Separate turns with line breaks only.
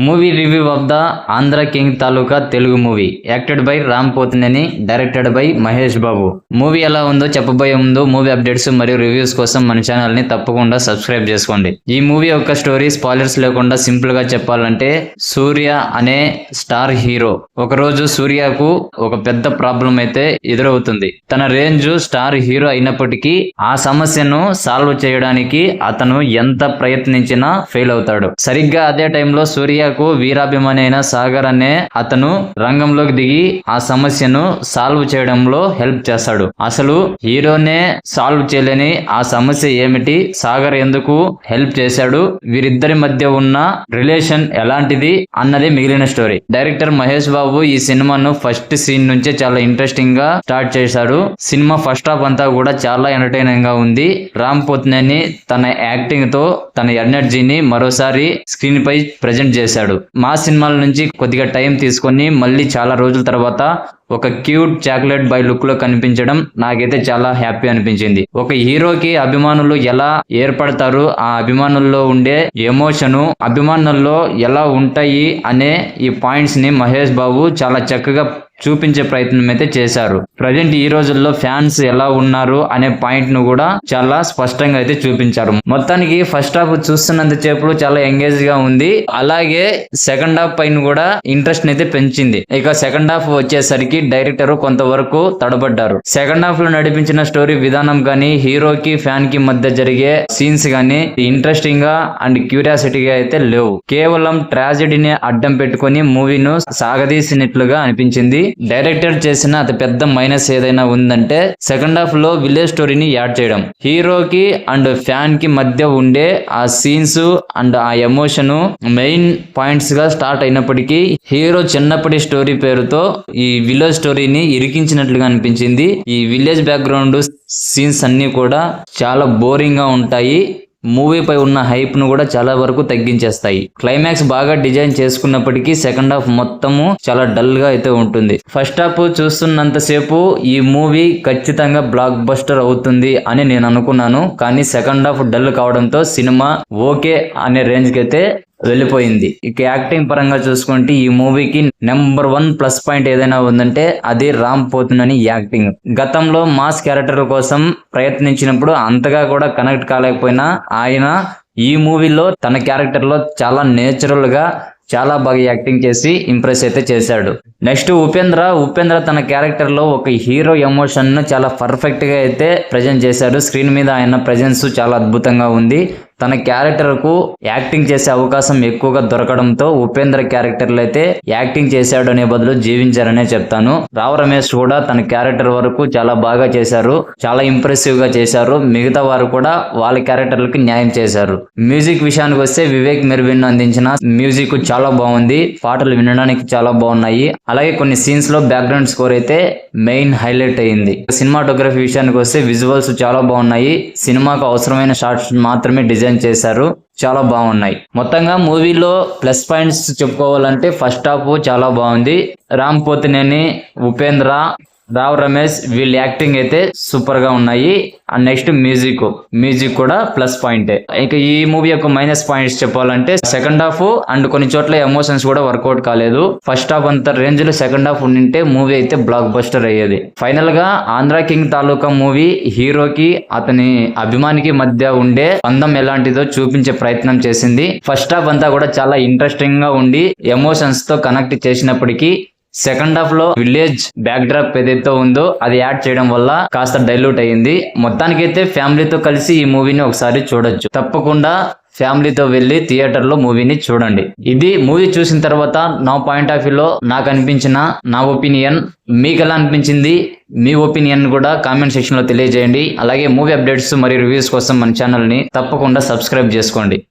Movie review of the Andhra king తాలూకా Telugu movie acted by Ram Pothineni, directed by Mahesh Babu. Movie ఎలా ఉందో చెప్పబోయే ముందు మూవీ అప్డేట్స్ మరియు రివ్యూస్ కోసం మన ఛానల్ ని తప్పకుండా సబ్స్క్రైబ్ చేసుకోండి. ఈ మూవీ యొక్క స్టోరీ స్పాయిలర్స్ లేకుండా సింపుల్ గా చెప్పాలంటే, సూర్య అనే స్టార్ హీరో ఒకరోజు సూర్యకు ఒక పెద్ద ప్రాబ్లం అయితే ఎదురవుతుంది. తన రేంజ్ స్టార్ హీరో అయినప్పటికీ ఆ సమస్యను సాల్వ్ చేయడానికి అతను ఎంత ప్రయత్నించినా ఫెయిల్ అవుతాడు. సరిగ్గా అదే టైంలో సూర్యకు వీరాభిమాని అయిన సాగర్ అనే అతను రంగంలోకి దిగి ఆ సమస్యను సాల్వ్ చేయడంలో హెల్ప్ చేస్తాడు. అసలు హీరోనే సాల్వ్ చేయలేని ఆ సమస్య ఏమిటి, సాగర్ ఎందుకు హెల్ప్ చేశాడు, వీరిద్దరి మధ్య ఉన్న రిలేషన్ ఎలాంటిది అన్నది మిగిలిన స్టోరీ. డైరెక్టర్ మహేష్ బాబు ఈ సినిమాను ఫస్ట్ సీన్ నుంచే చాలా ఇంట్రెస్టింగ్ గా స్టార్ట్ చేశాడు. సినిమా ఫస్ట్ హాఫ్ అంతా కూడా చాలా ఎంటర్టైనింగ్ గా ఉంది. రామ్ పోతినేని తన యాక్టింగ్ తో తన ఎనర్జీని మరోసారి స్క్రీన్ పై ప్రెజెంట్ చేశాడు. మా సినిమాల నుంచి కొద్దిగా టైం తీసుకొని మళ్ళీ చాలా రోజుల తర్వాత ఒక క్యూట్ చాక్లెట్ బాయ్ లుక్ లో కనిపించడం నాకైతే చాలా హ్యాపీ అనిపించింది. ఒక హీరోకి అభిమానులు ఎలా ఏర్పడతారు, ఆ అభిమానుల్లో ఉండే ఎమోషను అభిమానుల్లో ఎలా ఉంటాయి అనే ఈ పాయింట్స్ ని మహేష్ బాబు చాలా చక్కగా చూపించే ప్రయత్నం అయితే చేశారు. ప్రజెంట్ ఈ రోజుల్లో ఫ్యాన్స్ ఎలా ఉన్నారు అనే పాయింట్ ను కూడా చాలా స్పష్టంగా అయితే చూపించారు. మొత్తానికి ఫస్ట్ హాఫ్ చూస్తున్నంత సేపు చాలా ఎంగేజ్ గా ఉంది. అలాగే సెకండ్ హాఫ్ పైన కూడా ఇంట్రెస్ట్ అయితే పెంచింది. ఇక సెకండ్ హాఫ్ వచ్చేసరికి డైరెక్టర్ కొంతవరకు తడబడ్డారు. సెకండ్ హాఫ్ లో నడిపించిన స్టోరీ విధానం గానీ, హీరోకి ఫ్యాన్ కి మధ్య జరిగే సీన్స్ గానీ ఇంట్రెస్టింగ్ గా అండ్ క్యూరియాసిటీగా అయితే లేవు. కేవలం ట్రాజెడీని అడ్డం పెట్టుకుని మూవీను సాగదీసినట్లుగా అనిపించింది. డైరెక్టర్ చేసిన అతి పెద్ద మైనస్ ఏదైనా ఉందంటే సెకండ్ హాఫ్ లో విలేజ్ స్టోరీని యాడ్ చేయడం. హీరోకి అండ్ ఫ్యాన్ కి మధ్య ఉండే ఆ సీన్స్ అండ్ ఆ ఎమోషన్ మెయిన్ పాయింట్స్ గా స్టార్ట్ అయినప్పటికీ హీరో చిన్నప్పటి స్టోరీ పేరుతో ఈ విలేజ్ స్టోరీని ఇరికించినట్లుగా అనిపించింది. ఈ విలేజ్ బ్యాక్గ్రౌండ్ సీన్స్ అన్ని కూడా చాలా బోరింగ్ గా ఉంటాయి. మూవీ పై ఉన్న హైప్ ను కూడా చాలా వరకు తగ్గించేస్తాయి. క్లైమాక్స్ బాగా డిజైన్ చేసుకున్నప్పటికీ సెకండ్ హాఫ్ మొత్తము చాలా డల్ గా అయితే ఉంటుంది. ఫస్ట్ హాఫ్ చూస్తున్నంత సేపు ఈ మూవీ ఖచ్చితంగా బ్లాక్ బస్టర్ అవుతుంది అని నేను అనుకున్నాను. కానీ సెకండ్ హాఫ్ డల్ కావడంతో సినిమా ఓకే అనే రేంజ్ కి అయితే వెళ్ళిపోయింది. ఇక యాక్టింగ్ పరంగా చూసుకుంటే ఈ మూవీకి నెంబర్ 1 ప్లస్ పాయింట్ ఏదైనా ఉందంటే అది రామ్ పోతినేని యాక్టింగ్. గతంలో మాస్ క్యారెక్టర్ కోసం ప్రయత్నించినప్పుడు అంతగా కూడా కనెక్ట్ కాలేకపోయినా ఆయన ఈ మూవీలో తన క్యారెక్టర్ లో చాలా నేచురల్ గా చాలా బాగా యాక్టింగ్ చేసి ఇంప్రెస్ అయితే చేశాడు. నెక్స్ట్ ఉపేంద్ర తన క్యారెక్టర్ లో ఒక హీరో ఎమోషన్ ను చాలా పర్ఫెక్ట్ గా అయితే ప్రజెంట్ చేశాడు. స్క్రీన్ మీద ఆయన ప్రెజెన్స్ చాలా అద్భుతంగా ఉంది. తన క్యారెక్టర్ కు యాక్టింగ్ చేసే అవకాశం ఎక్కువగా దొరకడంతో ఉపేంద్ర క్యారెక్టర్లు అయితే యాక్టింగ్ చేశాడు అనే బదులు జీవించారనే చెప్తాను. రావు రమేష్ కూడా తన క్యారెక్టర్ వరకు చాలా బాగా చేశారు, చాలా ఇంప్రెసివ్ గా చేశారు. మిగతా వారు కూడా వాళ్ళ క్యారెక్టర్లకి న్యాయం చేశారు. మ్యూజిక్ విషయానికి వస్తే వివేక్ మెర్విన్ అందించిన మ్యూజిక్ చాలా బాగుంది. పాటలు వినడానికి చాలా బాగున్నాయి. అలాగే కొన్ని సీన్స్ లో బ్యాక్గ్రౌండ్ స్కోర్ అయితే మెయిన్ హైలైట్ అయింది. సినిమాటోగ్రఫీ విషయానికి వస్తే విజువల్స్ చాలా బాగున్నాయి. సినిమాకు అవసరమైన షార్ట్స్ మాత్రమే డిజైన్ చేశారు, చాలా బాగున్నాయి. మొత్తంగా మూవీలో ప్లస్ పాయింట్స్ చెప్పుకోవాలంటే ఫస్ట్ హాఫ్ చాలా బాగుంది. రామ్ పోతినేని, ఉపేంద్ర, రావు రమేష్ వీళ్ళ యాక్టింగ్ అయితే సూపర్ గా ఉన్నాయి. అండ్ నెక్స్ట్ మ్యూజిక్ కూడా ప్లస్ పాయింటే. ఇక ఈ మూవీ యొక్క మైనస్ పాయింట్స్ చెప్పాలంటే సెకండ్ హాఫ్ అండ్ కొన్ని చోట్ల ఎమోషన్స్ కూడా వర్కౌట్ కాలేదు. ఫస్ట్ హాఫ్ అంత రేంజ్ లో సెకండ్ హాఫ్ ఉండింటే మూవీ అయితే బ్లాక్ బస్టర్ అయ్యేది. ఫైనల్ గా ఆంధ్ర కింగ్ తాలూకా మూవీ హీరోకి అతని అభిమానికి మధ్య ఉండే బంధం ఎలాంటిదో చూపించే ప్రయత్నం చేసింది. ఫస్ట్ హాఫ్ అంతా కూడా చాలా ఇంట్రెస్టింగ్ గా ఉండి ఎమోషన్స్ తో కనెక్ట్ చేసినప్పటికీ సెకండ్ హాఫ్ లో విలేజ్ బ్యాక్ డ్రాప్ ఏదైతే ఉందో అది యాడ్ చేయడం వల్ల కాస్త డైల్యూట్ అయ్యింది. మొత్తానికైతే ఫ్యామిలీతో కలిసి ఈ మూవీని ఒకసారి చూడొచ్చు. తప్పకుండా ఫ్యామిలీతో వెళ్లి థియేటర్ లో మూవీని చూడండి. ఇది మూవీ చూసిన తర్వాత నా పాయింట్ ఆఫ్ వ్యూలో నాకు అనిపించిన నా ఒపీనియన్. మీకు ఎలా అనిపించింది, మీ ఒపీనియన్ కూడా కామెంట్ సెక్షన్ లో తెలియజేయండి. అలాగే మూవీ అప్డేట్స్ మరియు రివ్యూస్ కోసం మన ఛానల్ ని తప్పకుండా సబ్స్క్రైబ్ చేసుకోండి.